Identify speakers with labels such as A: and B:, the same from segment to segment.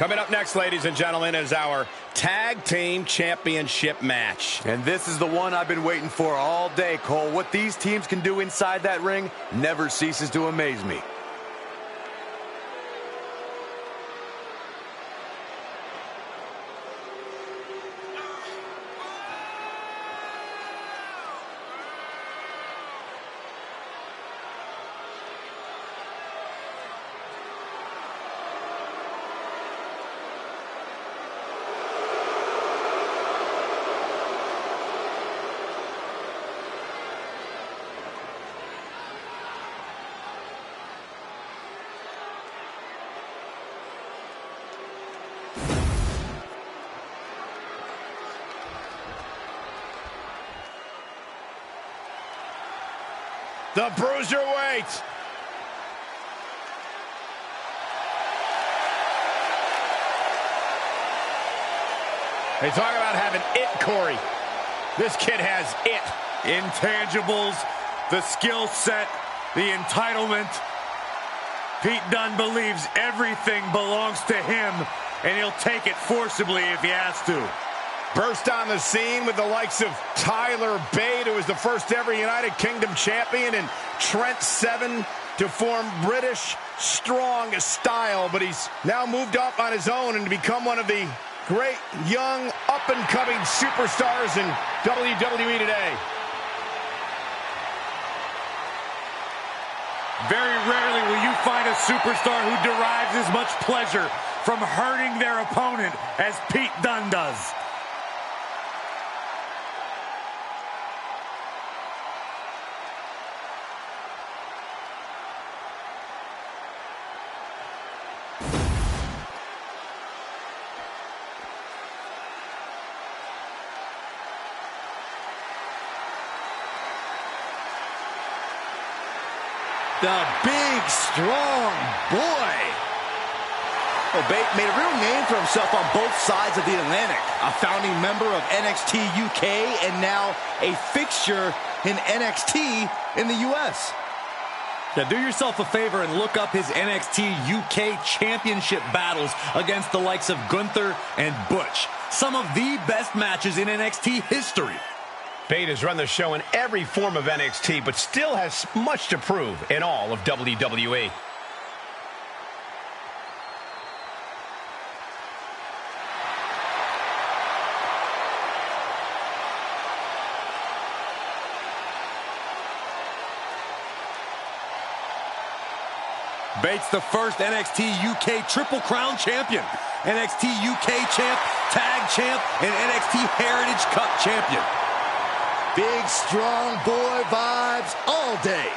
A: Coming up next, ladies and gentlemen, is our Tag Team Championship match.
B: And this is the one I've been waiting for all day, Cole. What these teams can do inside that ring never ceases to amaze me.
A: The Bruiserweight. They talk about having it, Corey. This kid has it.
B: Intangibles, the skill set, the entitlement. Pete Dunne believes everything belongs to him, and he'll take it forcibly if he has to.
A: Burst on the scene with the likes of Tyler Bate, who was the first ever United Kingdom champion, and Trent Seven to form British Strong Style. But he's now moved up on his own and become one of the great young up-and-coming superstars in WWE today.
B: Very rarely will you find a superstar who derives as much pleasure from hurting their opponent as Pete Dunne does.
C: The big, strong boy. Well, Bate made a real name for himself on both sides of the Atlantic. A founding member of NXT UK and now a fixture in NXT in the US.
D: Now do yourself a favor and look up his NXT UK championship battles against the likes of Gunther and Butch. Some of the best matches in NXT history.
A: Bate has run the show in every form of NXT, but still has much to prove in all of WWE.
B: Bates the first NXT UK Triple Crown champion, NXT UK champ, tag champ, and NXT Heritage Cup champion.
C: Big, strong boy vibes all day.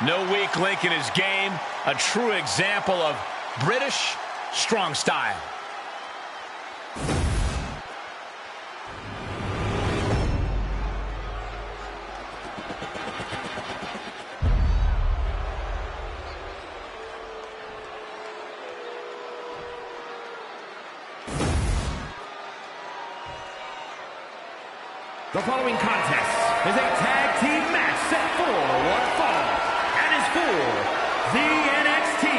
A: No weak link in his game. A true example of British strong style.
E: The following contest is a tag team match set for one fall and is for the NXT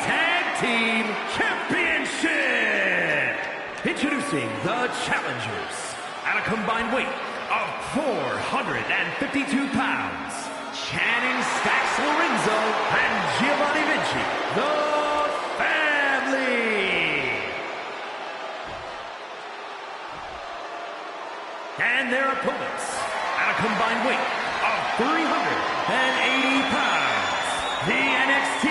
E: Tag Team Championship. Introducing the challengers at a combined weight of 452 pounds, Channing Stacks Lorenzo and Giovanni Vinci, the family. And their opponents, at a combined weight of 380 pounds, the NXT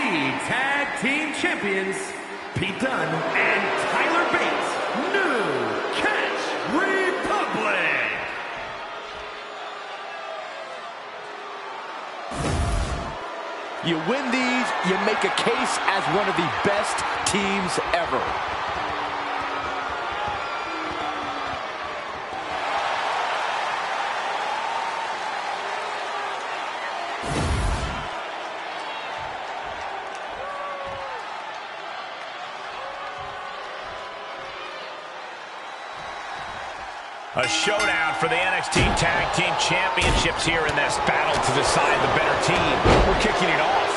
E: Tag Team Champions, Pete Dunne and Tyler Bate, New Catch Republic.
C: You win these, you make a case as one of the best teams ever.
A: A showdown for the NXT Tag Team Championships here in this battle to decide the better team. We're kicking it off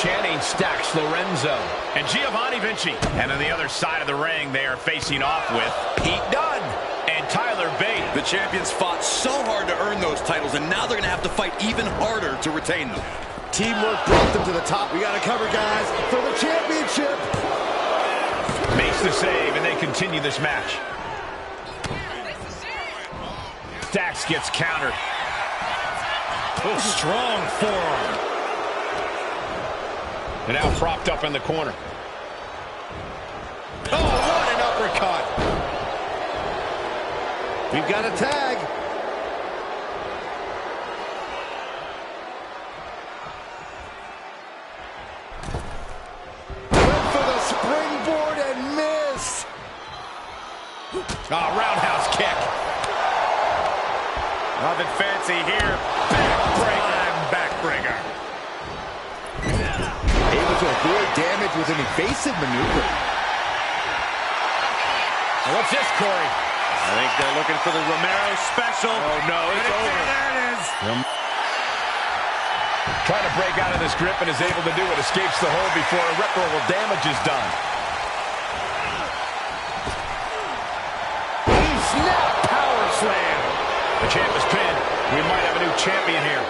A: Channing Stacks Lorenzo. And Giovanni Vinci. And on the other side of the ring, they are facing off with Pete Dunne and Tyler Bate.
C: The champions fought so hard to earn those titles, and now they're going to have to fight even harder to retain them. Teamwork brought them to the top. We got to cover, guys, for the championship.
A: Makes the save, and they continue this match. Stacks gets countered. Oh, strong forearm. And now propped up in the corner. Oh, what an uppercut.
C: We've got a tag. Went for the springboard and missed.
A: Oh, roundhouse kick.
B: Nothing fancy here. Backbreaker.
C: Able to avoid damage with an evasive maneuver.
A: What's this, Corey?
B: I think they're looking for the Romero special.
A: Oh, no, it's over.
B: There it is.
A: Trying to break out of this grip and is able to do it. Escapes the hold before irreparable damage is done.
C: He snapped power slam.
A: The champ is pinned. We might have a new champion here.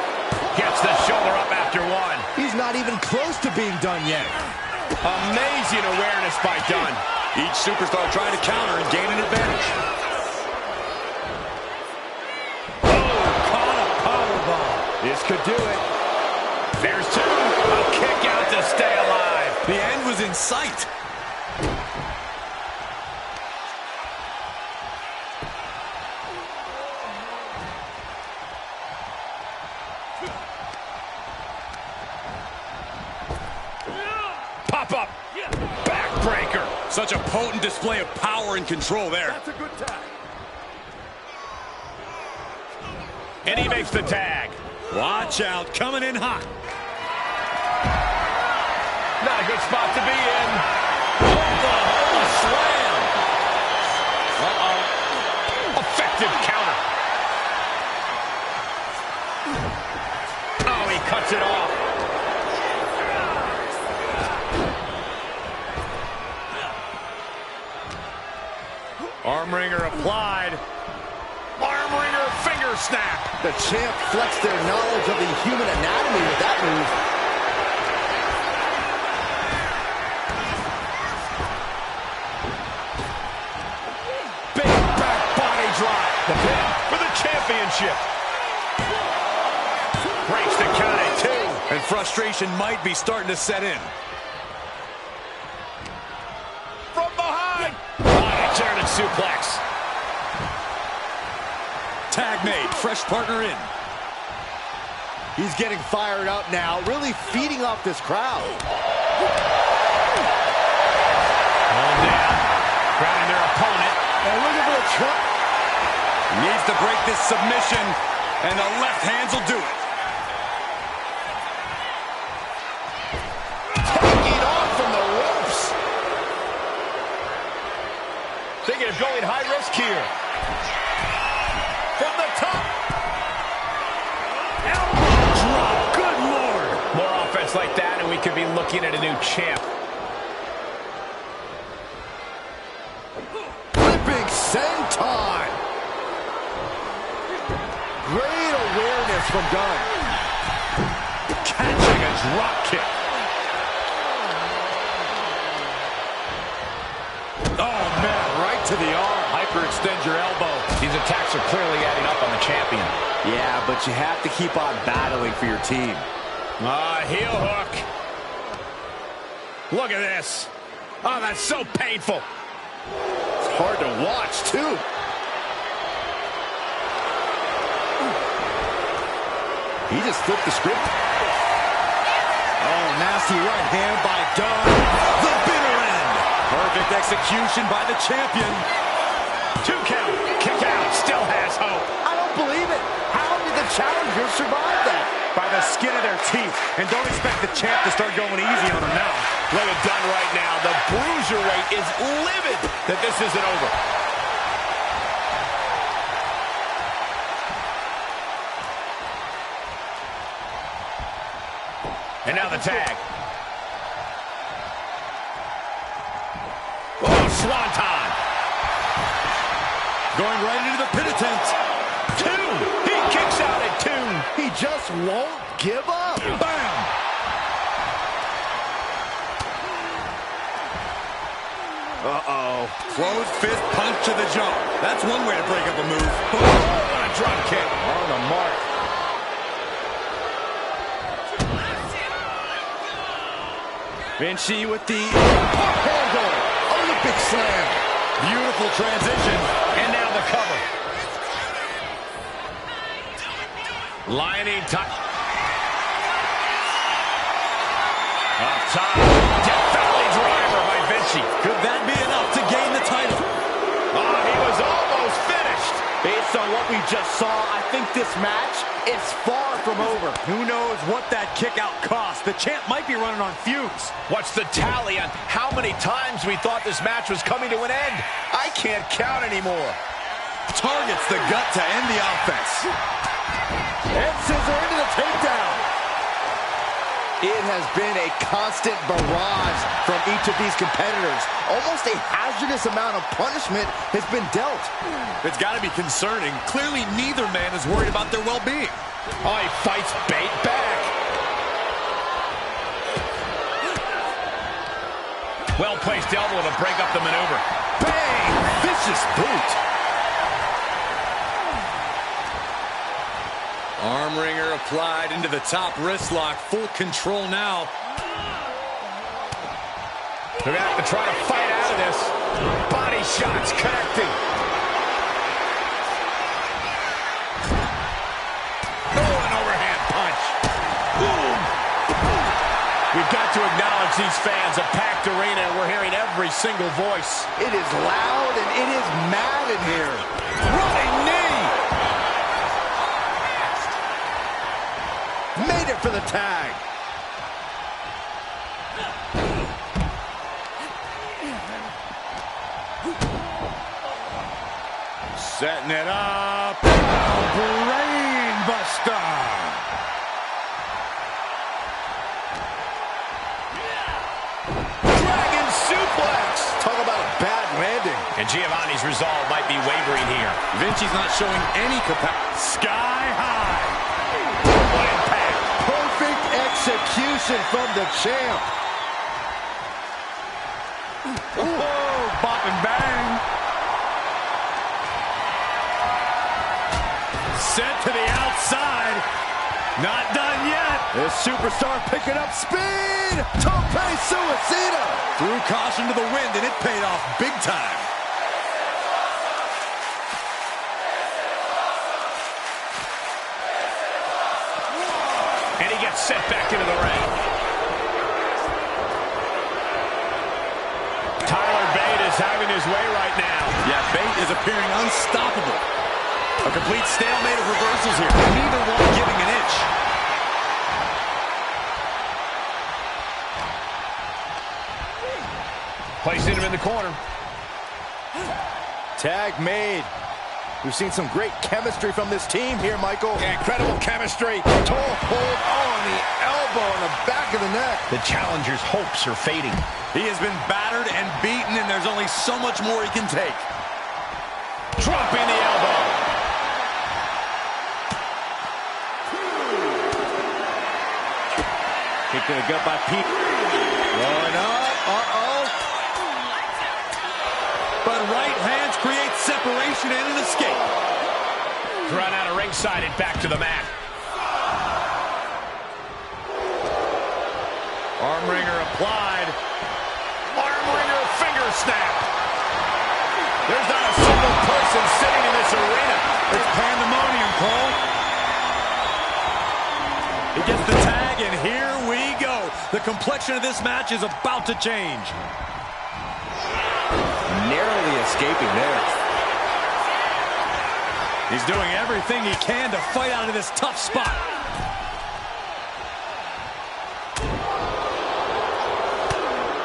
A: Gets the shoulder up after one.
C: He's not even close to being done yet.
A: Amazing awareness by Dunne.
C: Each superstar trying to counter and gain an advantage.
A: Oh, caught a powerbomb. This could do it. There's two. A kick out to stay alive.
C: The end was in sight.
A: Pop up. Backbreaker.
C: Such a potent display of power and control there.
A: That's a good tag. And he makes the tag.
C: Watch out, coming in hot.
A: Not a good spot to be in. Oklahoma slam. Uh-oh. Effective counter. Oh, he cuts it off.
B: Arm wringer applied.
A: Arm wringer finger snap.
C: The champ flexed their knowledge of the human anatomy with that move.
A: Big back body drop. The pin for the championship. Breaks the count at two.
C: And frustration might be starting to set in.
A: From behind. German suplex.
C: Tag made, fresh partner in. He's getting fired up now, really feeding off this crowd.
A: Hold down. Grabbing their opponent.
C: And look at the trap. Needs to break this submission, and the left hands will do it.
A: Taking off from the ropes. Thinking of going high risk here. From the top. Elbow drop. Good Lord. More offense like that, and we could be looking at a new champ.
C: Flipping senton. Great awareness from Dunne.
A: Catching a drop kick. Oh, man, right to the arm. Hyperextend your elbow. These attacks are clearly adding up on the champion.
C: Yeah, but you have to keep on battling for your team.
A: Heel hook. Look at this. Oh, that's so painful.
C: It's hard to watch, too. He just flipped the script. Oh, nasty right hand by Dunne. The bitter end. Perfect execution by the champion.
A: 2 count. Kick out. Still has hope.
C: I don't believe it. How did the challenger survive that?
B: By the skin of their teeth. And don't expect the champ to start going easy on him now.
A: Look at Dunne right now. The bruiserweight is livid that this isn't over. And now the tag. Oh, swanton.
D: Going right into the pin attempt.
A: 2. He kicks out at 2.
C: He just won't give up.
A: Bam.
C: Uh-oh.
D: Closed fist punch to the jaw. That's one way to break up a move.
A: Oh, what a drop kick.
C: On the mark. Vinci with the pop handle. Olympic slam.
D: Beautiful transition.
A: And now the cover. Lining top. Up top. Death Valley driver by Vinci.
D: Could that be enough to gain the title?
A: Oh, he was almost finished.
C: Based on what we just saw, I think this match is far from over.
D: Who knows what that kick out cost? The champ might be running on fumes.
A: What's the tally on how many times we thought this match was coming to an end? I can't count anymore.
D: Targets the gut to end the offense.
C: And scissor into the takedown. It has been a constant barrage from each of these competitors. Almost a hazardous amount of punishment has been dealt.
D: It's got to be concerning. Clearly, neither man is worried about their well-being.
A: Oh, he fights bait back. Well-placed elbow to break up the maneuver.
C: Bang! Vicious boot.
D: Arm wringer applied into the top wrist lock. Full control now.
A: They're going to have to try to fight out of this. Body shots connecting. Oh, an overhand punch. Boom. We've got to acknowledge these fans. A packed arena, and we're hearing every single voice.
C: It is loud and it is mad in here. Running knee. Made it for the tag.
B: Setting it up. Brain buster.
A: Dragon suplex.
C: Talk about a bad landing.
A: And Giovanni's resolve might be wavering here.
D: Vinci's not showing any capacity.
B: Sky high.
A: What impact.
C: Perfect execution from the champ.
B: Whoa, bop and bang. Set to the outside. Not done yet.
C: This superstar picking up speed. Tope suicida.
D: Threw caution to the wind, and it paid off big time.
A: And he gets set back into the ring. Tyler Bate is having his way right now.
D: Yeah, Bate is appearing unstoppable. A complete stalemate of reversals here. Neither one giving an inch.
A: Placing him in the corner.
C: Tag made. We've seen some great chemistry from this team here, Michael.
A: Incredible chemistry.
C: Toe hold on the elbow on the back of the neck.
A: The challenger's hopes are fading.
D: He has been battered and beaten, and there's only so much more he can take.
A: Dropping the elbow.
C: Kick to the gut by Pete. Rolling up. Uh-oh.
D: But right hands create separation and an escape.
A: Run out of ringside and back to the mat.
B: Arm wringer applied.
A: Arm wringer finger snap. There's not a single person sitting in this arena.
B: It's pandemonium, Cole.
D: He gets the tag, and here we go. The complexion of this match is about to change.
C: Narrowly escaping there.
D: He's doing everything he can to fight out of this tough spot.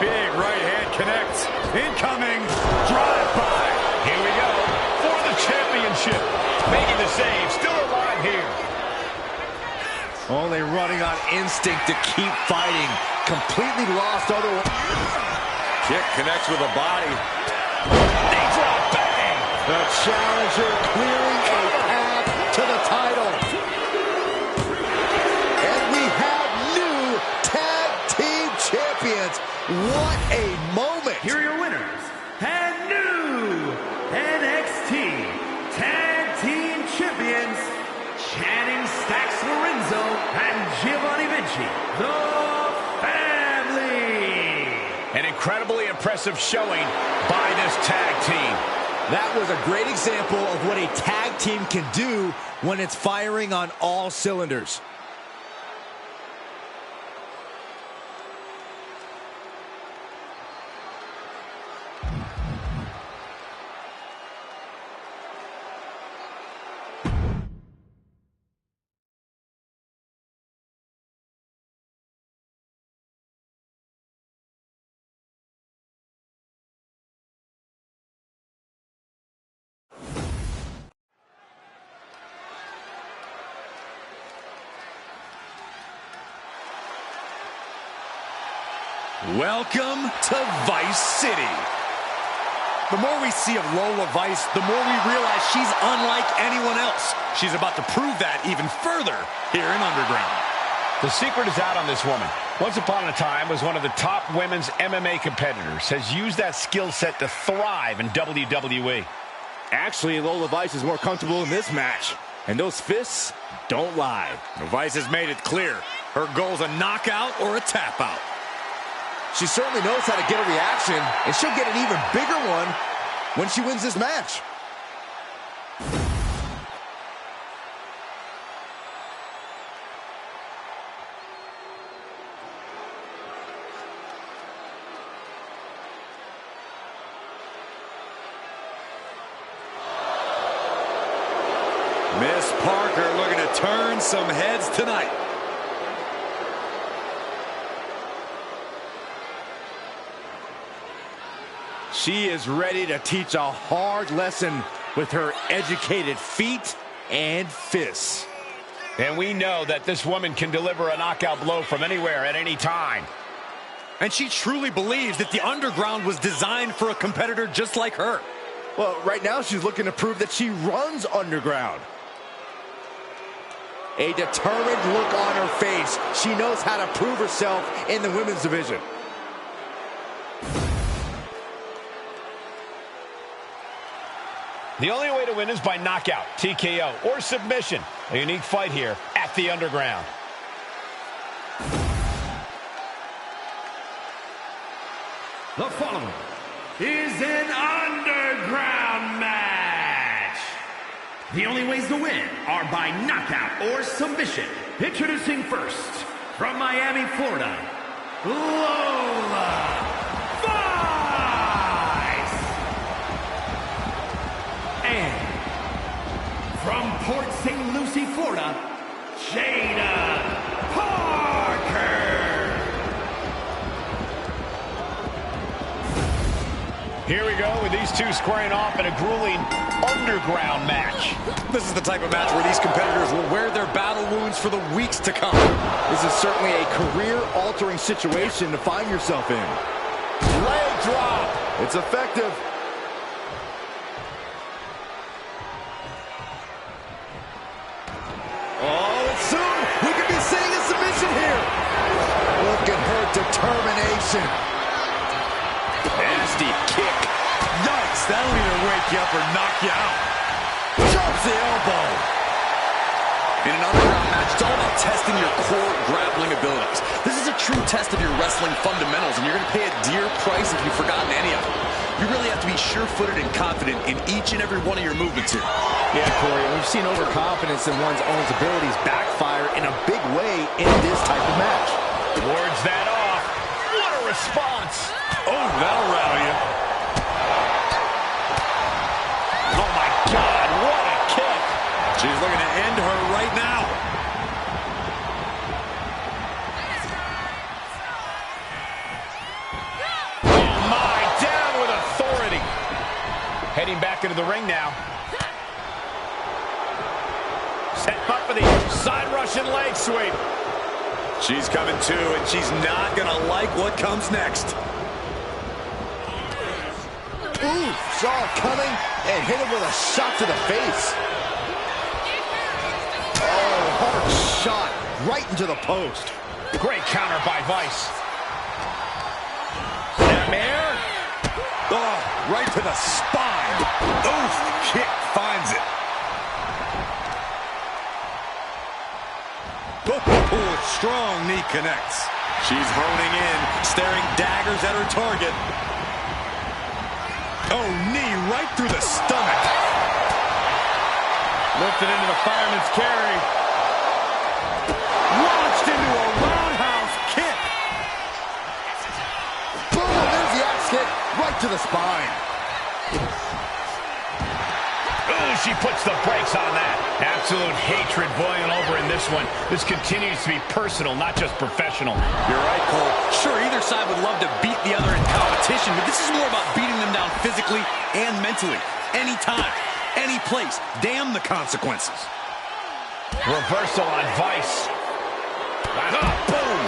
B: Big right hand connects. Incoming. Drive-by.
A: Here we go. For the championship. Making the save. Still alive here.
C: Only running on instinct to keep fighting. Completely lost otherwise.
B: Kick connects with the body.
C: Knee drop, bang! The challenger clearing a path to the title. And we have new tag team champions. What a moment!
E: Here are your winners and new NXT Tag Team Champions, Channing Stacks Lorenzo and Giovanni Vinci, the family.
A: An incredibly impressive showing by this tag team.
C: That was a great example of what a tag team can do when it's firing on all cylinders.
D: Welcome to Vice City. The more we see of Lola Vice, the more we realize she's unlike anyone else. She's about to prove that even further here in Underground.
A: The secret is out on this woman. Once upon a time was one of the top women's MMA competitors. Has used that skill set to thrive in WWE.
C: Actually, Lola Vice is more comfortable in this match. And those fists don't lie.
D: Vice has made it clear. Her goal's a knockout or a tap out.
C: She certainly knows how to get a reaction, and she'll get an even bigger one when she wins this match.
D: Miss Parker looking to turn some heads tonight.
C: She is ready to teach a hard lesson with her educated feet and fists.
A: And we know that this woman can deliver a knockout blow from anywhere at any time.
D: And she truly believes that the Underground was designed for a competitor just like her.
C: Well, right now she's looking to prove that she runs Underground. A determined look on her face. She knows how to prove herself in the women's division.
A: The only way to win is by knockout, TKO, or submission. A unique fight here at the Underground.
E: The following is an Underground match. The only ways to win are by knockout or submission. Introducing first, from Miami, Florida, Lola Vice. And from Port St. Lucie, Florida, Jada Parker.
A: Here we go with these two squaring off in a grueling Underground match.
D: This is the type of match where these competitors will wear their battle wounds for the weeks to come.
C: This is certainly a career-altering situation to find yourself in. Leg drop. It's effective. Oh, and soon we could be seeing a submission here. Look at her determination.
D: Nasty kick. Yikes, that'll either wake you up or knock you out.
C: Jumps the elbow.
D: In an Underground match, it's all about testing your core grappling abilities. This is a true test of your wrestling fundamentals, and you're going to pay a dear price if you've forgotten any of them. You really have to be sure-footed and confident in each and every one of your movements here.
C: Yeah, Corey, we've seen overconfidence in one's own abilities backfire in a big way in this type of match.
A: Wards that off. What a response.
D: Oh, that'll rattle you.
A: Oh, my God, what a kick.
D: She's looking to end her right now.
A: Oh, my, down with authority. Heading back into the ring now. Set up for the Side Russian leg sweep.
B: She's coming too, and she's not gonna like what comes next.
C: Ooh, saw it coming and hit him with a shot to the face. Oh, hard shot right into the post.
A: Great counter by Vice. Snapmare.
B: Oh, right to the spine. Oof, kick finds it. Oh, strong knee connects. She's honing in, staring daggers at her target. Oh, knee right through the stomach. Lifted into the fireman's carry. Launched into a roundhouse kick.
C: Boom, there's the axe kick right to the spine.
A: Ooh, she puts the brakes on that. Absolute hatred boiling over in this one. This continues to be personal, not just professional.
D: You're right, Cole. Sure, either side would love to beat the other in competition, but this is more about beating them down physically and mentally. Anytime, any place. Damn the consequences.
A: Reversal on Vice. Boom.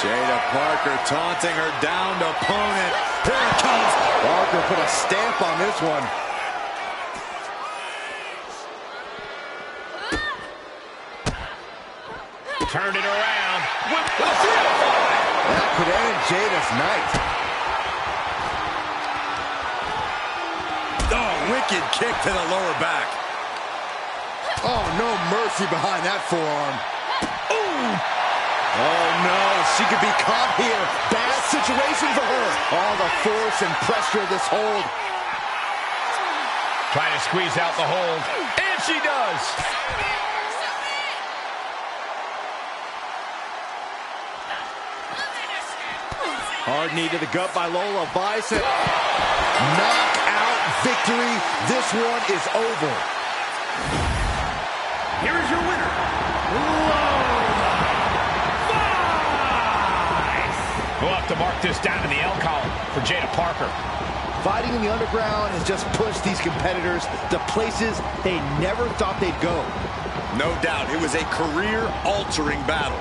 B: Jada Parker taunting her downed opponent. Here it comes.
C: Parker put a stamp on this one.
A: Turned it around. With a 3-5.
C: That could end Jada's night.
B: Oh, wicked kick to the lower back.
C: Oh, no mercy behind that forearm.
B: Ooh.
C: Oh, no, she could be caught here. Bad situation for her. All the force and pressure of this hold.
A: Trying to squeeze out the hold. And she does.
C: Hard knee to the gut by Lola Vice. Knockout victory. This one is over.
E: Here is your winner, Lola Vice.
A: We'll have to mark this down in the L column for Jada Parker.
C: Fighting in the underground has just pushed these competitors to places they never thought they'd go.
B: No doubt, it was a career-altering battle.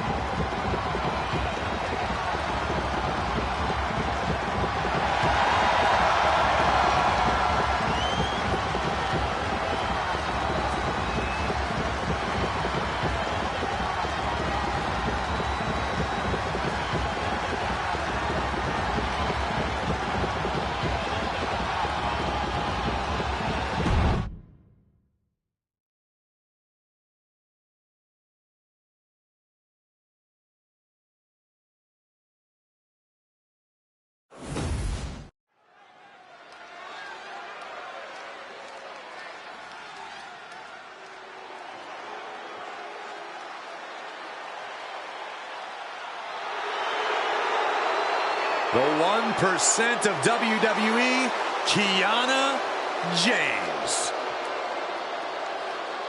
B: The 1% of WWE, Kiana James.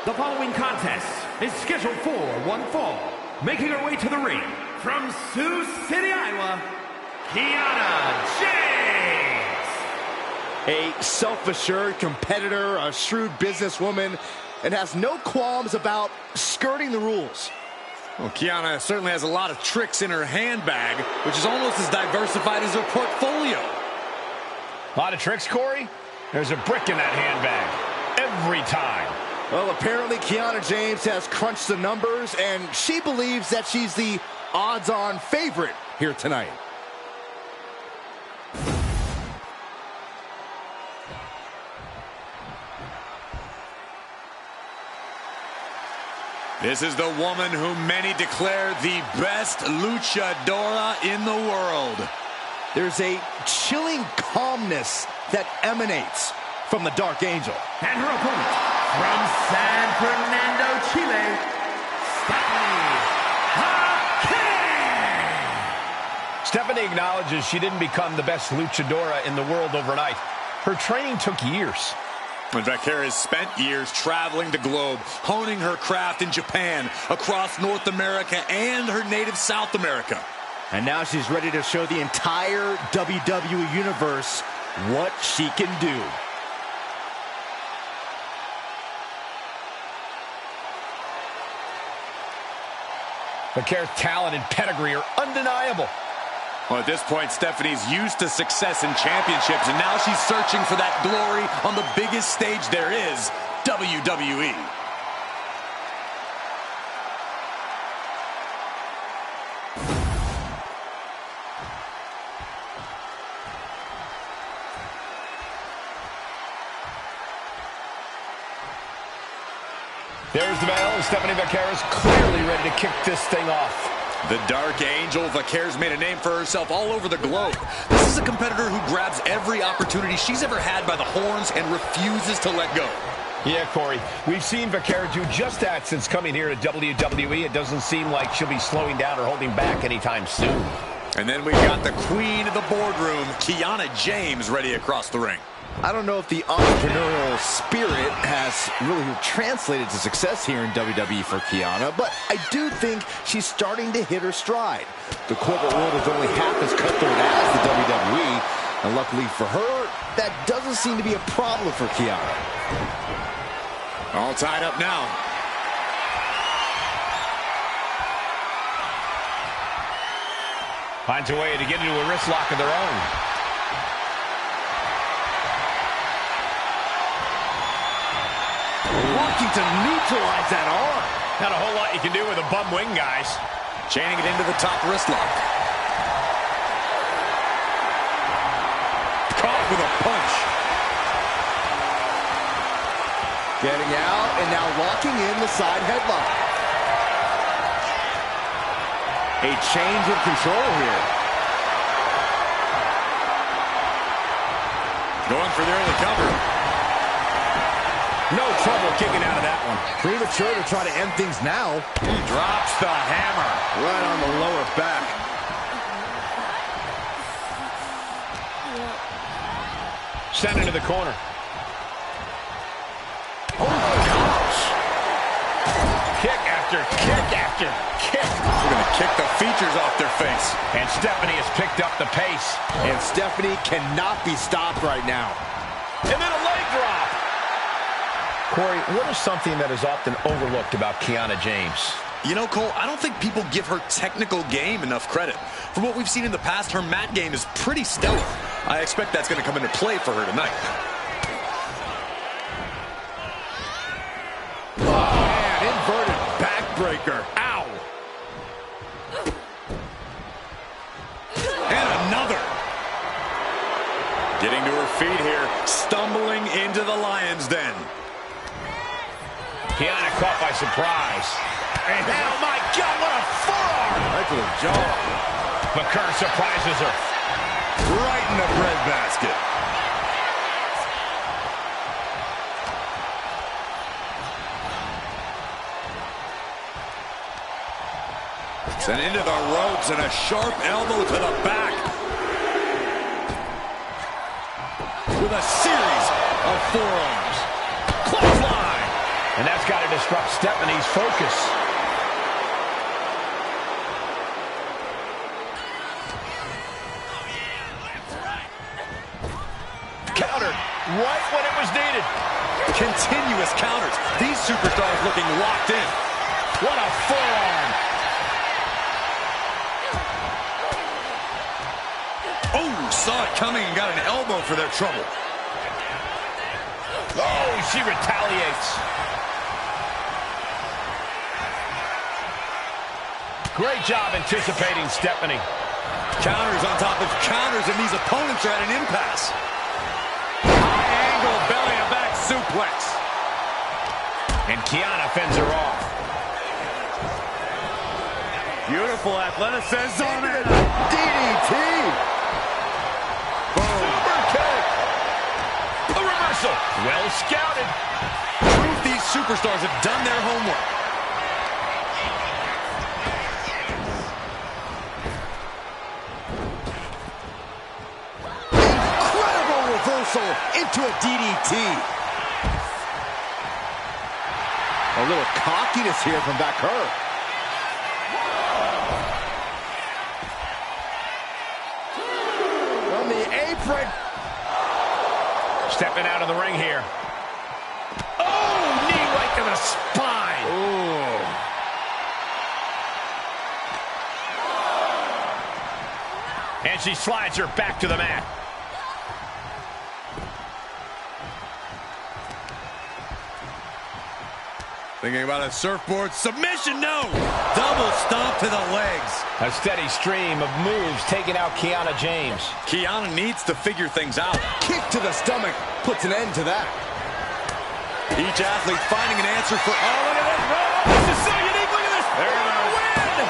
E: The following contest is scheduled for one fall. Making her way to the ring from Sioux City, Iowa, Kiana James.
C: A self-assured competitor, a shrewd businesswoman, and has no qualms about skirting the rules.
B: Well, Kiana certainly has a lot of tricks in her handbag, which is almost as diversified as her portfolio.
A: A lot of tricks, Corey? There's a brick in that handbag. Every time.
C: Well, apparently Kiana James has crunched the numbers, and she believes that she's the odds-on favorite here tonight.
B: This is the woman who many declare the best luchadora in the world.
C: There's a chilling calmness that emanates from the Dark Angel.
E: And her opponent from San Fernando, Chile, Stephanie.
A: Stephanie acknowledges she didn't become the best luchadora in the world overnight. Her training took years.
B: In fact, Kara has spent years traveling the globe, honing her craft in Japan, across North America, and her native South America.
C: And now she's ready to show the entire WWE Universe what she can do.
A: Vaquer's talent and pedigree are undeniable.
D: Well, at this point, Stephanie's used to success in championships, and now she's searching for that glory on the biggest stage there is, WWE.
A: There's the bell, and Stephanie Vaquer is clearly ready to kick this thing off.
D: The Dark Angel, Vaquer's made a name for herself all over the globe. This is a competitor who grabs every opportunity she's ever had by the horns and refuses to let go.
A: Yeah, Corey, we've seen Vaquer do just that since coming here to WWE. It doesn't seem like she'll be slowing down or holding back anytime soon.
D: And then we've got the queen of the boardroom, Kiana James, ready across the ring.
C: I don't know if the entrepreneurial spirit has really translated to success here in WWE for Kiana, but I do think she's starting to hit her stride. The corporate world is only half as cutthroat as the WWE, and luckily for her, that doesn't seem to be a problem for Kiana.
D: All tied up now.
A: Finds a way to get into a wrist lock of their own.
C: Working to neutralize that arm.
A: Not a whole lot you can do with a bum wing, guys.
D: Chaining it into the top wrist lock. Caught with a punch.
C: Getting out and now locking in the side headlock. A change of control here.
D: Going for the early cover.
A: No trouble kicking out of that one.
C: Premature to try to end things now.
D: Drops the hammer.
C: Right on the lower back.
A: Sent into the corner.
C: Oh my gosh.
A: Kick after kick after kick.
D: We're going to kick the features off their face.
A: And Stephanie has picked up the pace.
C: And Stephanie cannot be stopped right now.
A: And then a leg drop. Corey, what is something that is often overlooked about Kiana James?
D: You know, Cole, I don't think people give her technical game enough credit. From what we've seen in the past, her mat game is pretty stellar. I expect that's going to come into play for her tonight.
C: Oh, man, inverted backbreaker.
A: Ow!
D: And another. Getting to her feet here, stumbling into the lion's den.
A: Kiana caught by surprise. And oh my God, what a forearm!
C: Right to the jaw.
A: Vaquer surprises her.
D: Right in the breadbasket. Sent into the ropes and a sharp elbow to the back. With a series of forearms.
A: Clothesline! And that's got to disrupt Stephanie's focus. Countered right when it was needed.
D: Continuous counters. These superstars looking locked in.
A: What a forearm.
D: Oh, saw it coming and got an elbow for their trouble.
A: Oh, she retaliates. Great job anticipating Stephanie.
D: Counters on top of counters, and these opponents are at an impasse. High angle belly to back suplex.
A: And Kiana fends her off.
B: Beautiful athleticism.
C: DDT.
A: Super kick. A reversal. Well scouted.
D: Proof these superstars have done their homework.
C: Into a DDT. A little cockiness here from Vaquer. On the apron.
A: Stepping out of the ring here. Oh, knee right to the spine.
C: Ooh.
A: And she slides her back to the mat.
B: Thinking about a surfboard submission, no! Double stomp to the legs.
A: A steady stream of moves taking out Kiana James.
B: Kiana needs to figure things out.
C: Kick to the stomach puts an end to that.
B: Each athlete finding an answer for...
A: Oh, look at this. Oh, this is so unique. Look at this.
B: There it is.
A: Win.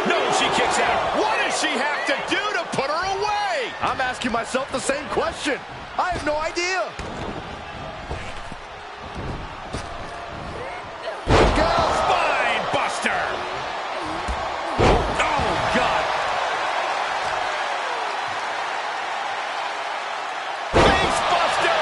A: No, she kicks out. What does she have to do to put her away?
C: I'm asking myself the same question. I have no idea.
A: Spine buster. Oh, God. Face buster.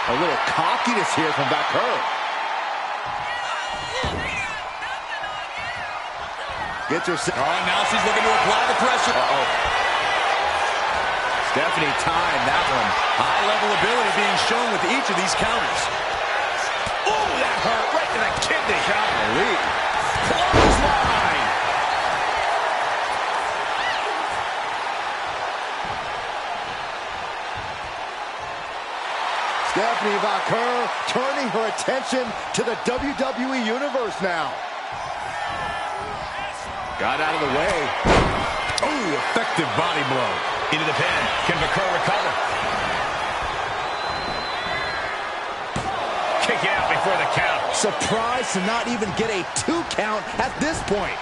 C: A little cockiness here from Baker. Gets her...
B: Oh, now she's looking to apply the pressure.
C: Stephanie timed that one.
B: High-level ability being shown with each of these counters.
A: Oh, that hurt right to the kidney.
C: Golly.
A: Clothesline.
C: Stephanie Baker turning her attention to the WWE Universe now. Got out of the way.
B: Oh, effective body blow.
A: Into the pin. Can Baker recover? Kick out before the count.
C: Surprised to not even get a 2 count at this point.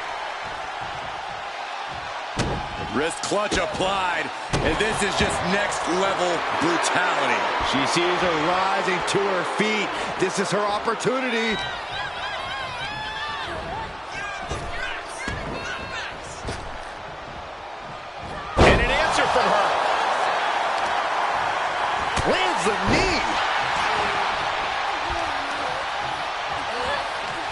B: Wrist clutch applied, and this is just next level brutality.
C: She sees her rising to her feet. This is her opportunity.
A: And an answer from her.
C: Lands the knee.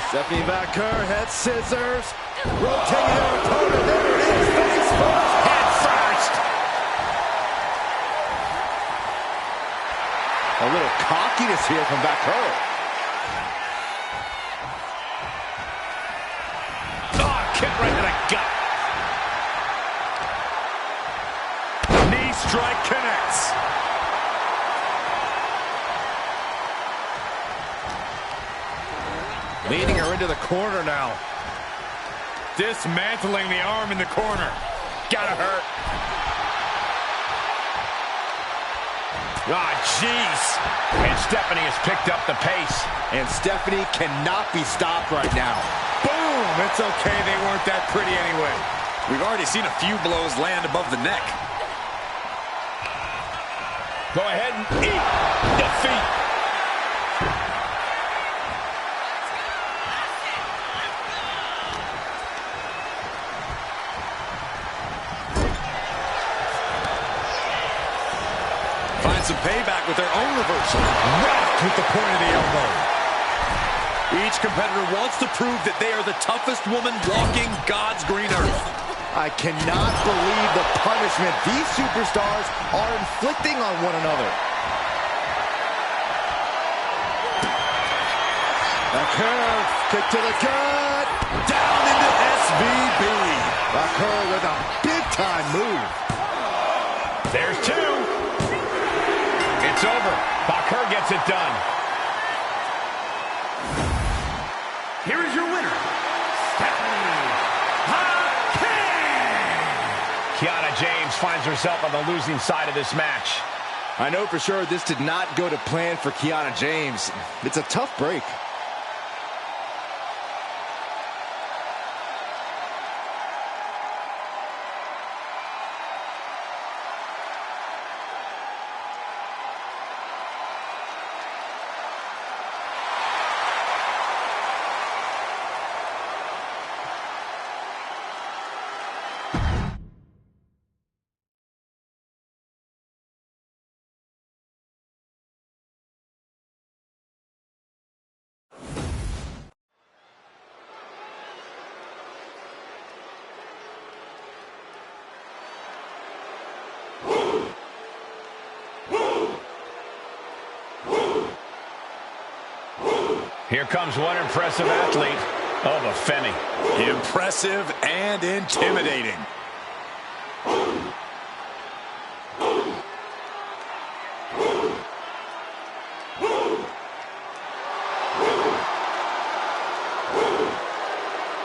C: Stephanie Baker, head scissors. Rotating her opponent. There it is. Face first.
A: Head first.
C: A little cockiness here from Baker.
A: Oh, kick right to the gut.
B: Knee strike connects.
C: Leading her into the corner now.
B: Dismantling the arm in the corner.
A: Gotta hurt. Ah, jeez. And Stephanie has picked up the pace.
C: And Stephanie cannot be stopped right now.
B: Boom! It's okay, they weren't that pretty anyway. We've already seen a few blows land above the neck.
A: Go ahead and eat defeat.
B: Find some payback with their own reversal. Rocked with the point of the elbow. Each competitor wants to prove that they are the toughest woman walking God's green earth.
C: I cannot believe the punishment these superstars are inflicting on one another. Baker, kick to the gut.
B: Down into SVB.
C: Baker with a big-time move.
A: There's two. It's over. Baker gets it done.
E: Here is your winner, Stephanie Baker.
A: Kiana James finds herself on the losing side of this match.
C: I know for sure this did not go to plan for Kiana James. It's a tough break.
A: Here comes one impressive athlete. Femi.
D: Impressive and intimidating.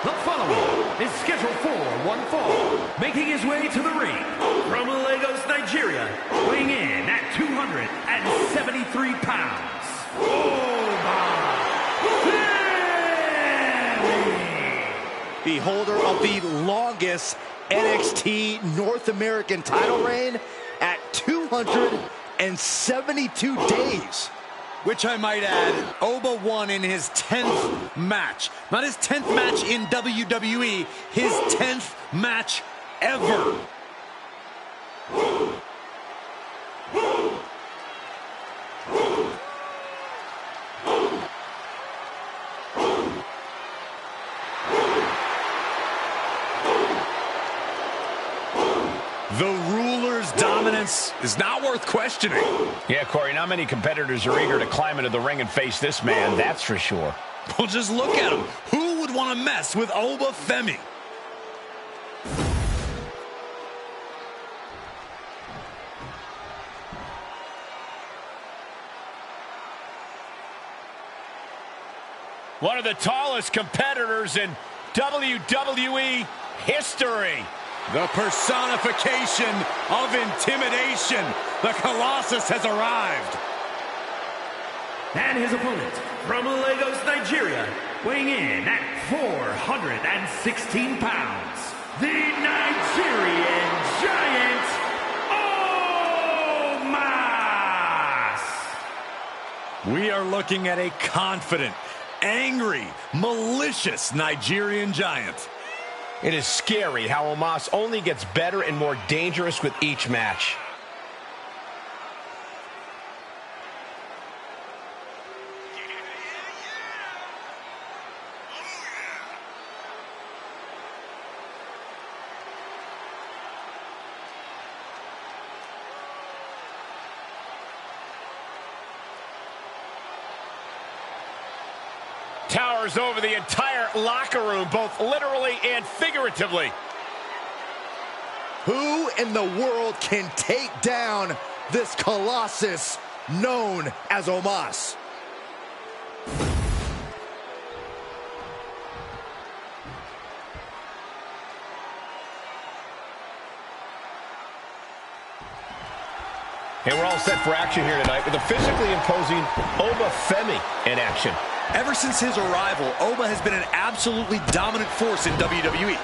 E: The following is scheduled for one fall, making his way to the ring from Lagos, Nigeria, weighing in at 273 pounds.
C: The holder of the longest NXT North American title reign at 272 days.
D: Which I might add, Oba won in his 10th match. Not his 10th match in WWE, his 10th match ever. The ruler's dominance is not worth questioning.
A: Yeah, Corey, not many competitors are eager to climb into the ring and face this man, that's for sure.
D: Well, just look at him. Who would want to mess with Oba Femi?
A: One of the tallest competitors in WWE history.
D: The personification of intimidation. The Colossus has arrived.
E: And his opponent from Lagos, Nigeria, weighing in at 416 pounds, the Nigerian Giant, Omos!
D: We are looking at a confident, angry, malicious Nigerian Giant.
A: It is scary how Omos only gets better and more dangerous with each match. Towers over the entire locker room, both literally and figuratively.
C: Who in the world can take down this Colossus known as Omos?
A: And we're all set for action here tonight with a physically imposing Oba Femi in action.
D: Ever since his arrival, Oba has been an absolutely dominant force in WWE.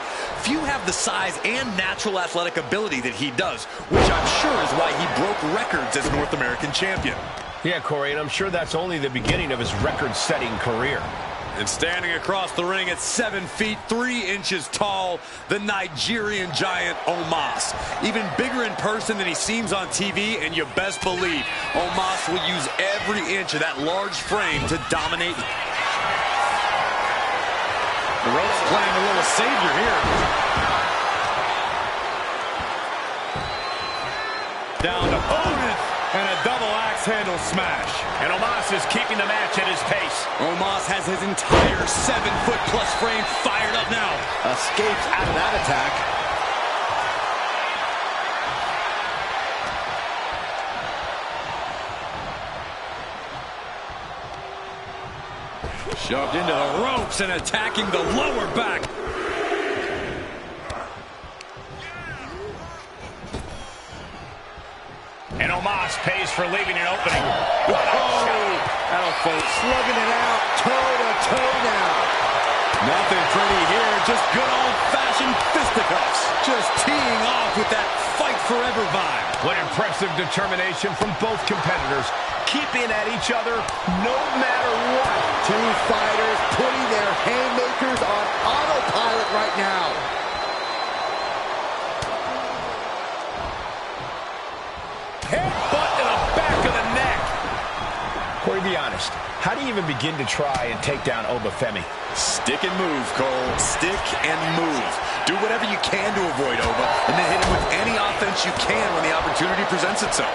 D: Few have the size and natural athletic ability that he does, which I'm sure is why he broke records as North American champion.
A: Yeah, Corey, and I'm sure that's only the beginning of his record-setting career.
D: And standing across the ring at 7 feet 3 inches tall, the Nigerian Giant Omos. Even bigger in person than he seems on TV, and you best believe Omos will use every inch of that large frame to dominate. The ropes playing a little savior here. Down to opponent. And a double axe handle smash.
A: And Omos is keeping the match at his pace.
D: Omos has his entire 7-foot-plus frame fired up now.
C: Escapes out of that attack.
D: Shoved into the ropes and attacking the lower back.
A: And Omos pays for leaving an opening.
C: What a shot. That'll fall. Slugging it out, toe-to-toe now.
D: Nothing pretty here, just good old-fashioned fisticuffs. Just teeing off with that fight forever vibe.
A: What impressive determination from both competitors, keeping at each other no matter what.
C: Two fighters putting their haymakers on autopilot right now.
A: Headbutt to the back of the neck. Corey, be honest. How do you even begin to try and take down Oba Femi?
D: Stick and move, Cole. Stick and move. Do whatever you can to avoid Oba, and then hit him with any offense you can when the opportunity presents itself.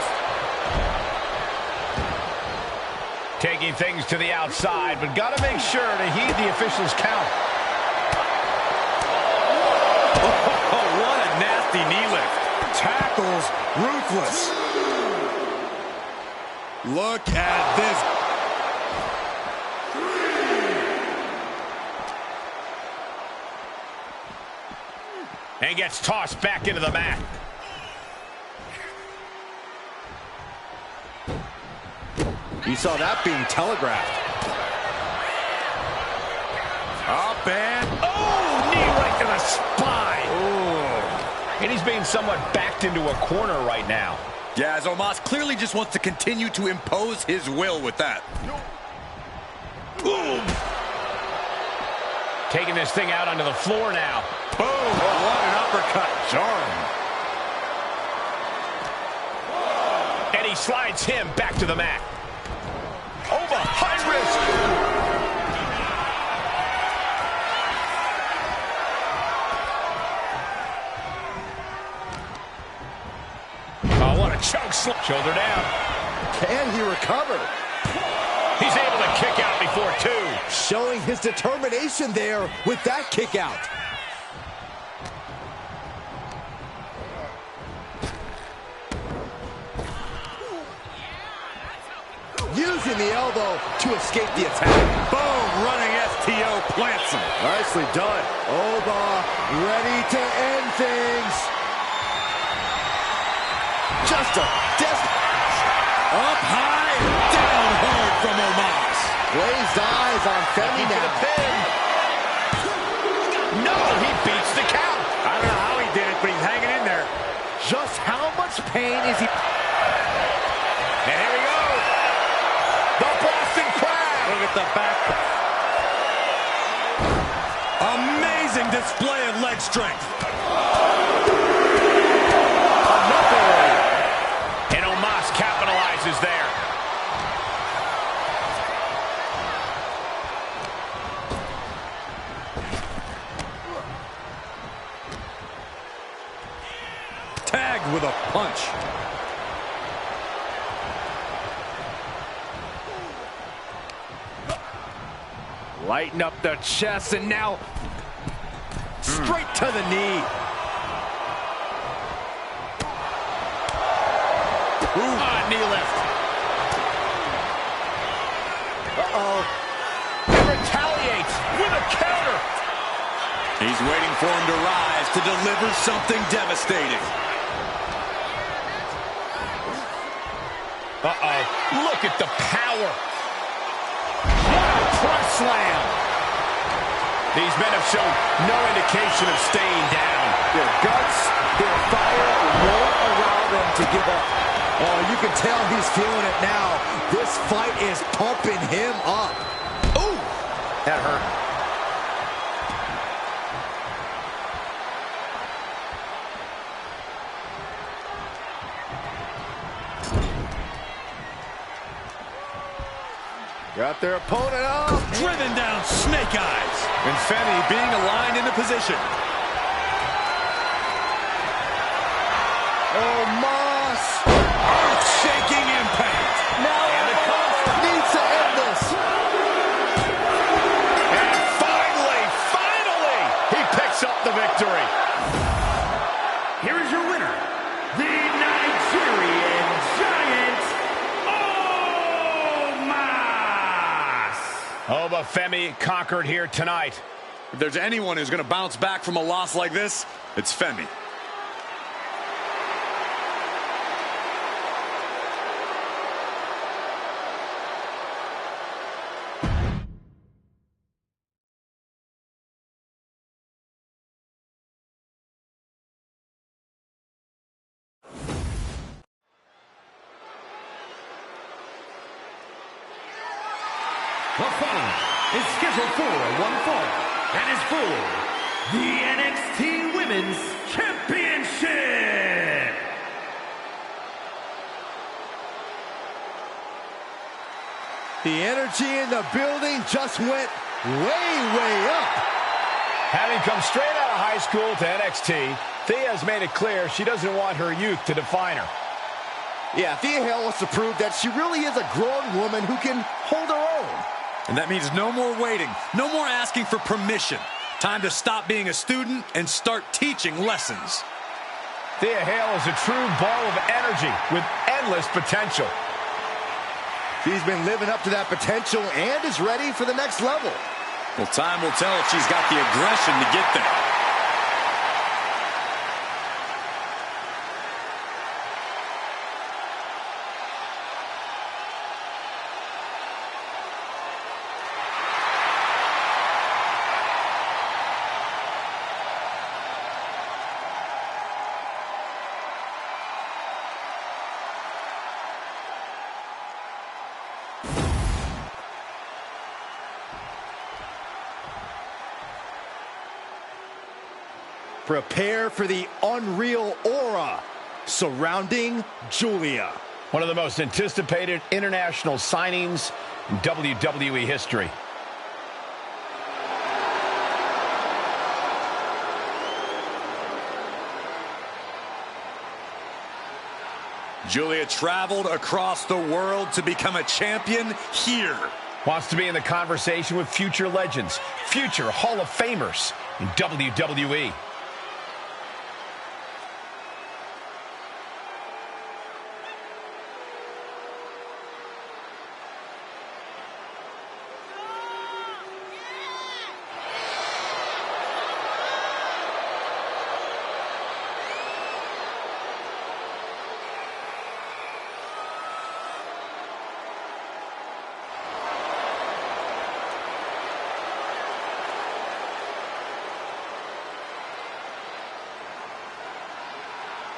A: Taking things to the outside, but got to make sure to heed the official's count.
B: Oh, what a nasty knee lift.
C: Tackles ruthless. Look at this.
A: And gets tossed back into the mat.
C: You saw that being telegraphed.
B: Up and...
A: Oh, knee right to the spine.
B: Oh.
A: And he's being somewhat backed into a corner right now.
D: Yeah, as Omos clearly just wants to continue to impose his will with that.
A: Boom. Taking this thing out onto the floor now.
B: Boom. Oh, what an uppercut.
C: Jarring.
A: And he slides him back to the mat. Over, high risk. Oh, what a choke slam. Shoulder down.
C: Can he recover?
A: He's able to kick out before two.
C: Showing his determination there with that kick out. Using the elbow to escape the attack.
B: Boom, running STO plants him.
C: Nicely done. Oba ready to end things. Just a up high, down hard from Omos. Glazed eyes on Femi now.
A: No, he beats the count.
B: I don't know how he did it, but he's hanging in there.
C: Just how much pain is he?
A: And here we go. The Boston Crab.
B: Look at the back.
C: Amazing display of leg strength.
A: And Omos capitalizes there.
C: Tagged with a punch. Lighten up the chest and now straight to the knee.
A: Knee lift. Uh-oh. And retaliates with a counter.
D: He's waiting for him to rise to deliver something devastating.
A: Uh-oh. Look at the power. What a press slam. These men have shown no indication of staying down.
C: Their guts, their fire won't allow them to give up. Oh, you can tell he's feeling it now. This fight is pumping him up.
A: Ooh, that hurt.
C: Got their opponent up.
D: Driven down snake eyes. And Femi being aligned into position.
C: Omos. Earth-shaking impact. Now Omos needs to end this.
A: And finally, he picks up the victory.
E: Here is your winner, the Nigerian Giant, Omos.
A: Oba Femi conquered here tonight.
D: If there's anyone who's going to bounce back from a loss like this, it's Femi.
E: The following is scheduled for one fall and is for the NXT Women's Championship.
C: The energy in the building just went way up.
A: Having come straight out of high school to NXT, Thea has made it clear she doesn't want her youth to define her.
C: Yeah, Thea Hale wants to prove that she really is a grown woman who can hold her own.
D: And that means no more waiting, no more asking for permission. Time to stop being a student and start teaching lessons.
A: Thea Hale is a true ball of energy with endless potential.
C: She's been living up to that potential and is ready for the next level.
D: Well, time will tell if she's got the aggression to get there.
C: Prepare for the unreal aura surrounding Giulia.
A: One of the most anticipated international signings in WWE history.
D: Giulia traveled across the world to become a champion here.
A: Wants to be in the conversation with future legends, future Hall of Famers in WWE.